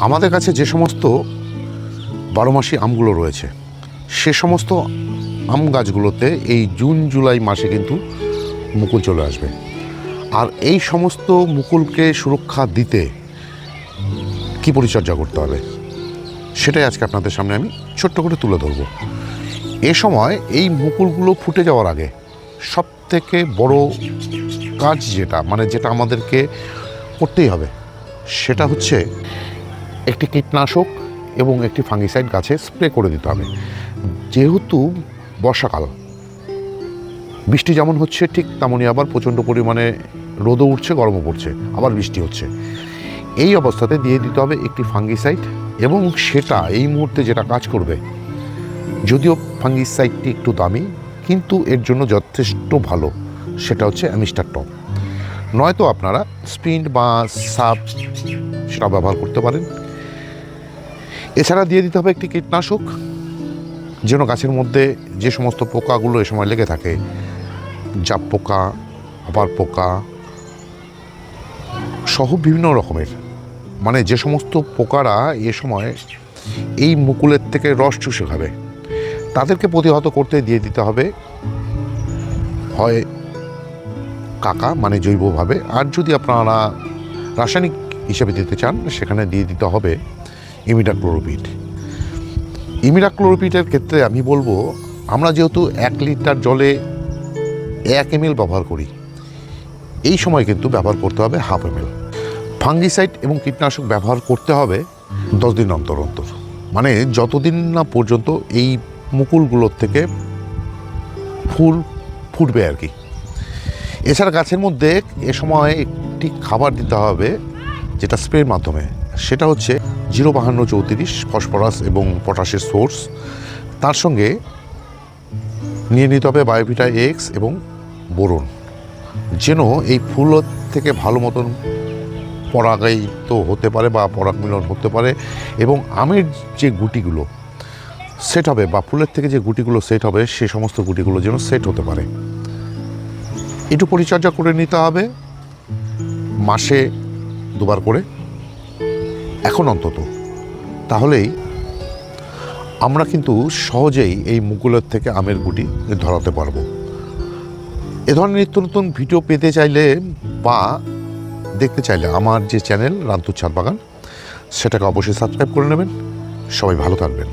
আমাদের কাছে যে সমস্ত বারোমাসি আমগুলো রয়েছে সে সমস্ত আম গাছগুলোতে এই জুন জুলাই মাসে কিন্তু মুকুল চলে আসবে। আর এই সমস্ত মুকুলকে সুরক্ষা দিতে কী পরিচর্যা করতে হবে সেটাই আজকে আপনাদের সামনে আমি ছোট্ট করে তুলে ধরব। এ সময় এই মুকুলগুলো ফুটে যাওয়ার আগে সব থেকে বড় কাজ যেটা আমাদেরকে করতেই হবে সেটা হচ্ছে একটি কীটনাশক এবং একটি ফাঙ্গিসাইড গাছে স্প্রে করে দিতে হবে। যেহেতু বর্ষাকাল, বৃষ্টি যেমন হচ্ছে ঠিক তেমনই আবার প্রচণ্ড পরিমাণে রোদও উঠছে, গরমও পড়ছে, আবার বৃষ্টি হচ্ছে। এই অবস্থাতে দিয়ে দিতে হবে একটি ফাঙ্গিসাইড, এবং সেটা এই মুহূর্তে যেটা কাজ করবে, যদিও ফাঙ্গিসাইডটি একটু দামি কিন্তু এর জন্য যথেষ্ট ভালো, সেটা হচ্ছে অ্যামিস্টার টপ। নয়তো আপনারা স্প্রিন্ট বা সাপ সেটা ব্যবহার করতে পারেন। এছাড়া দিয়ে দিতে হবে একটি কীটনাশক, যেন গাছের মধ্যে যে সমস্ত পোকাগুলো এ সময় লেগে থাকে, জাপ পোকা, আবার পোকা সহ বিভিন্ন রকমের, যে সমস্ত পোকারা এ সময় এই মুকুলের থেকে রস চুষে খাবে, তাদেরকে প্রতিহত করতে দিয়ে দিতে হবে হয় কাকা জৈবভাবে, আর যদি আপনারা রাসায়নিক হিসেবে দিতে চান সেখানে দিয়ে দিতে হবে ইমিডাক্লোরোপিড। ইমিডাক্লোরোপিডের ক্ষেত্রে আমি বলবো, আমরা যেহেতু 1 লিটার জলে 1 ml ব্যবহার করি, এই সময় কিন্তু ব্যবহার করতে হবে 1/2 ml। ফাঙ্গিসাইড এবং কীটনাশক ব্যবহার করতে হবে 10 দিন অন্তর অন্তর, যতদিন না পর্যন্ত এই মুকুলগুলোর থেকে ফুল ফুটবে আর কি। এছাড়া গাছের মধ্যে এ সময় একটি খাবার দিতে হবে যেটা স্প্রের মাধ্যমে, সেটা হচ্ছে 05234 ফসফরাস এবং পটাশের সোর্স। তার সঙ্গে নিয়ে নিতে হবে বায়োভিটা এক্স এবং বোরন, যেন এই ফুল থেকে ভালো মতন পরাগায়িত হতে পারে বা পরাগ মিলন হতে পারে, এবং আমের যে গুটিগুলো সেট হবে বা ফুলের থেকে যে গুটিগুলো সেট হবে সে সমস্ত গুটিগুলো যেন সেট হতে পারে। একটু পরিচর্যা করে নিতে হবে মাসে 2 বার করে এখন অন্তত, তাহলেই আমরা কিন্তু সহজেই এই মুকুলের থেকে আমের গুটি ধরাতে পারবো। এ ধরনের নিত্য নতুন ভিডিও পেতে চাইলে বা দেখতে চাইলে আমার যে চ্যানেল রান্তুর ছাদ বাগান, সেটাকে অবশ্যই সাবস্ক্রাইব করে নেবেন। সবাই ভালো থাকবেন।